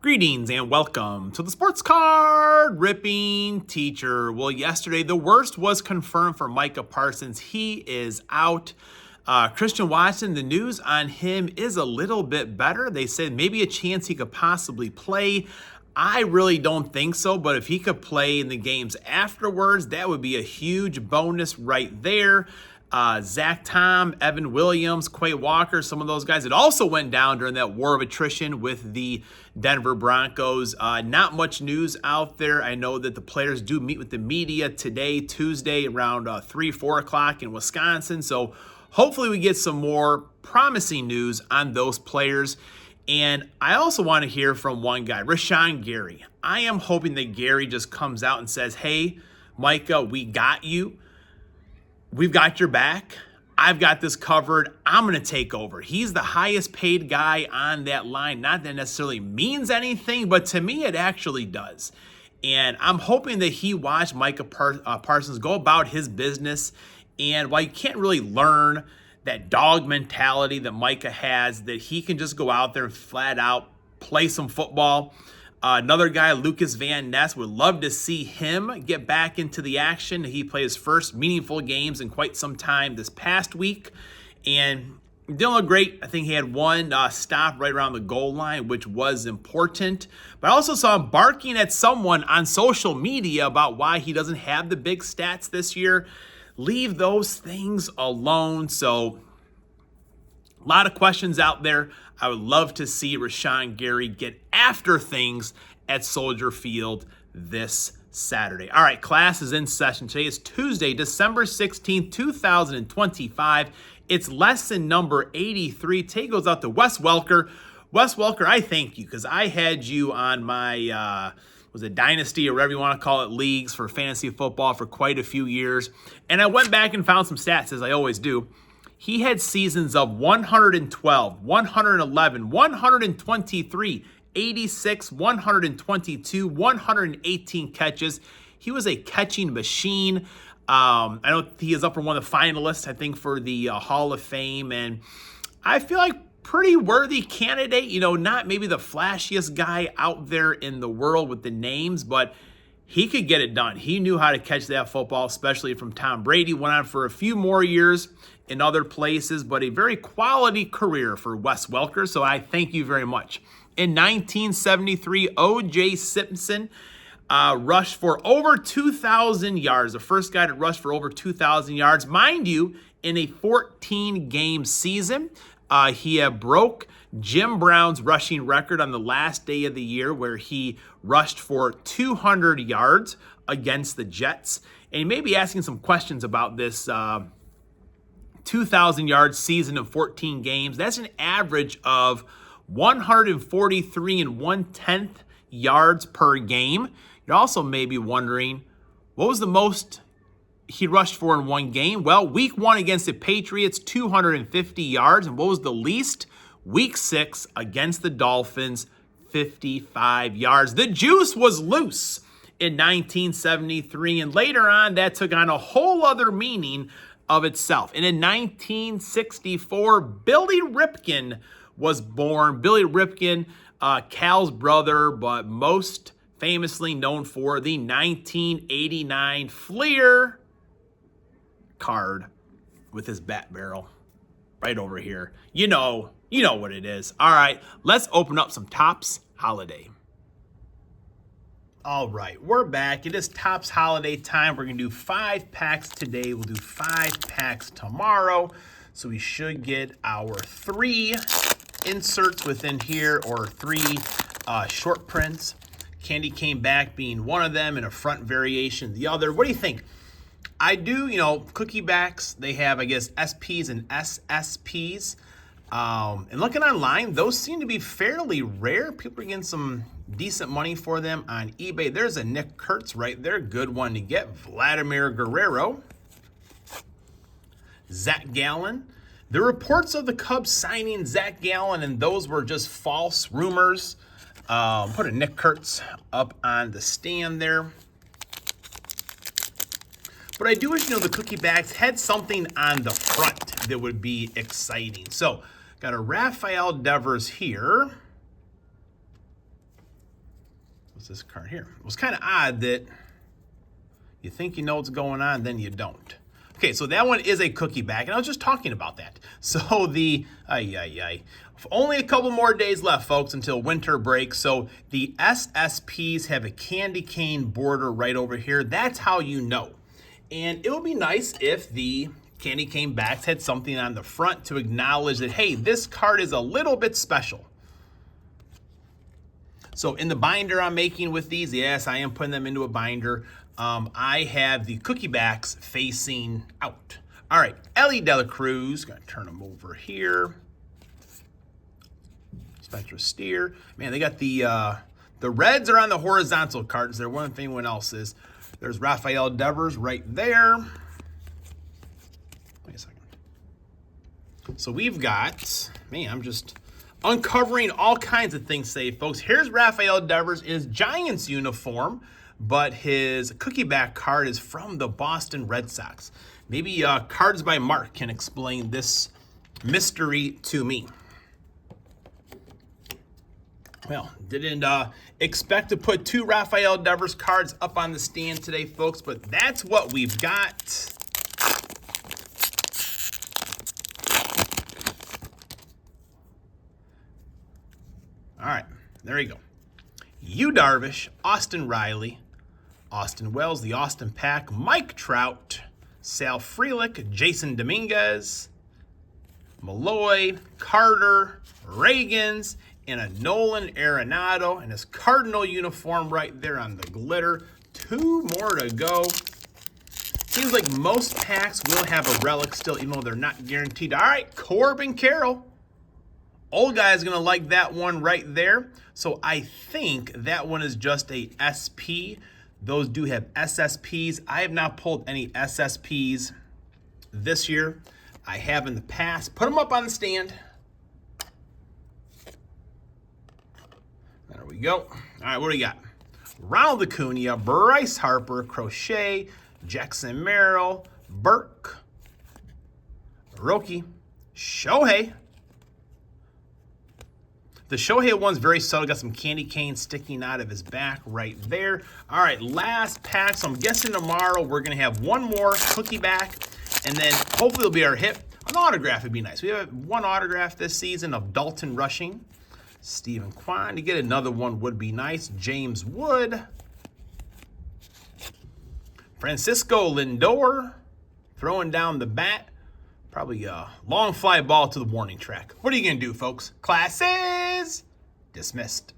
Greetings and welcome to the Sports Card Ripping Teacher. Well, yesterday the worst was confirmed for Micah Parsons. He is out. Christian Watson, the news on him is a little bit better. They said maybe a chance he could possibly play. I really don't think so, but if he could play in the games afterwards, that would be a huge bonus right there. Zach Tom, Evan Williams, Quay Walker, some of those guys. It also went down during that war of attrition with the Denver Broncos. Not much news out there. I know that the players do meet with the media today, Tuesday, around 3, 4 o'clock in Wisconsin. So hopefully we get some more promising news on those players. And I also want to hear from one guy, Rashan Gary. I am hoping that Gary just comes out and says, hey, Micah, we got you. We've got your back. I've got this covered. I'm going to take over. He's the highest paid guy on that line. Not that necessarily means anything, but to me, it actually does. And I'm hoping that he watched Micah Parsons go about his business. And while you can't really learn that dog mentality that Micah has, that he can just go out there and flat out play some football. Another guy, Lucas Van Ness, would love to see him get back into the action. He played his first meaningful games in quite some time this past week. And didn't look great. I think he had one stop right around the goal line, which was important. But I also saw him barking at someone on social media about why he doesn't have the big stats this year. Leave those things alone. So a lot of questions out there. I would love to see Rashan Gary get after things at Soldier Field this Saturday. All right, class is in session. Today is Tuesday, December 16th, 2025. It's lesson number 83. Today goes out to Wes Welker. Wes Welker, I thank you because I had you on my was it Dynasty or whatever you want to call it, leagues for fantasy football for quite a few years. And I went back and found some stats, as I always do. He had seasons of 112, 111, 123, 86, 122, 118 catches. He was a catching machine. I know he is up for one of the finalists, I think, for the Hall of Fame. And I feel like pretty worthy candidate. You know, not maybe the flashiest guy out there in the world with the names, but he could get it done. He knew how to catch that football, especially from Tom Brady. Went on for a few more years in other places, but a very quality career for Wes Welker, so I thank you very much. In 1973, O.J. Simpson rushed for over 2,000 yards, the first guy to rush for over 2,000 yards. Mind you, in a 14-game season, he broke Jim Brown's rushing record on the last day of the year where he rushed for 200 yards against the Jets. And you may be asking some questions about this 2,000 yard season of 14 games. That's an average of 143 and 1/10 yards per game. You're also maybe wondering, what was the most he rushed for in one game? Well, week 1 against the Patriots, 250 yards. And what was the least? Week 6 against the Dolphins, 55 yards. The juice was loose in 1973. And later on, that took on a whole other meaning of itself. And in 1964, Billy Ripken was born. Billy Ripken, Cal's brother, but most famously known for the 1989 Fleer card with his bat barrel right over here. You know what it is. All right, let's open up some Topps Holiday. All right, we're back. It is Topps Holiday time. We're going to do 5 packs today. We'll do 5 packs tomorrow. So we should get our 3 inserts within here, or 3 short prints. Candy Cane Back being one of them and a front variation the other. What do you think? I do, cookie backs. They have, I guess, SPs and SSPs. And looking online, those seem to be fairly rare. People are getting some decent money for them on eBay. There's a Nick Kurtz right there. Good one to get. Vladimir Guerrero. Zach Gallen. The reports of the Cubs signing Zach Gallen, and those were just false rumors. Put a Nick Kurtz up on the stand there. But I do wish, the cookie bags had something on the front that would be exciting. So, got a Rafael Devers here. What's this card here? It was kind of odd that you think you know what's going on, then you don't. Okay, so that one is a cookie bag, and I was just talking about that. So the, only a couple more days left, folks, until winter breaks. So the SSPs have a candy cane border right over here. That's how you know. And it would be nice if the candy cane backs had something on the front to acknowledge that, hey, this card is a little bit special. So in the binder I'm making with these, yes, I am putting them into a binder. I have the cookie backs facing out. All right, Elly De La Cruz, gonna turn them over here. Spencer Steer. Man, they got the reds are on the horizontal cards. They're one if anyone else is. There's Rafael Devers right there. Wait a second. So we've got, man, I'm just uncovering all kinds of things today, folks. Here's Rafael Devers in his Giants uniform, but his cookie back card is from the Boston Red Sox. Maybe Cards by Mark can explain this mystery to me. Well, didn't expect to put 2 Rafael Devers cards up on the stand today, folks, but that's what we've got. All right, there you go. Yu Darvish, Austin Riley, Austin Wells, the Austin Pack, Mike Trout, Sal Frelick, Jason Dominguez, Malloy, Carter, Reagans, and a Nolan Arenado, and his Cardinal uniform right there on the glitter. 2 more to go. Seems like most packs will have a relic still, even though they're not guaranteed. All right, Corbin Carroll. Old guy's gonna like that one right there. So I think that one is just a SP. Those do have SSPs. I have not pulled any SSPs this year. I have in the past. Put them up on the stand. There we go. All right, what do we got? Ronald Acuna, Bryce Harper, Crochet, Jackson Merrill, Burke, Roki, Shohei. The Shohei one's very subtle. Got some candy cane sticking out of his back right there. All right, last pack. So I'm guessing tomorrow we're going to have one more cookie back, and then hopefully it'll be our hit. An autograph would be nice. We have one autograph this season of Dalton Rushing. Stephen Kwan. To get another one would be nice. James Wood. Francisco Lindor throwing down the bat. Probably a long fly ball to the warning track. What are you going to do, folks? Class is dismissed.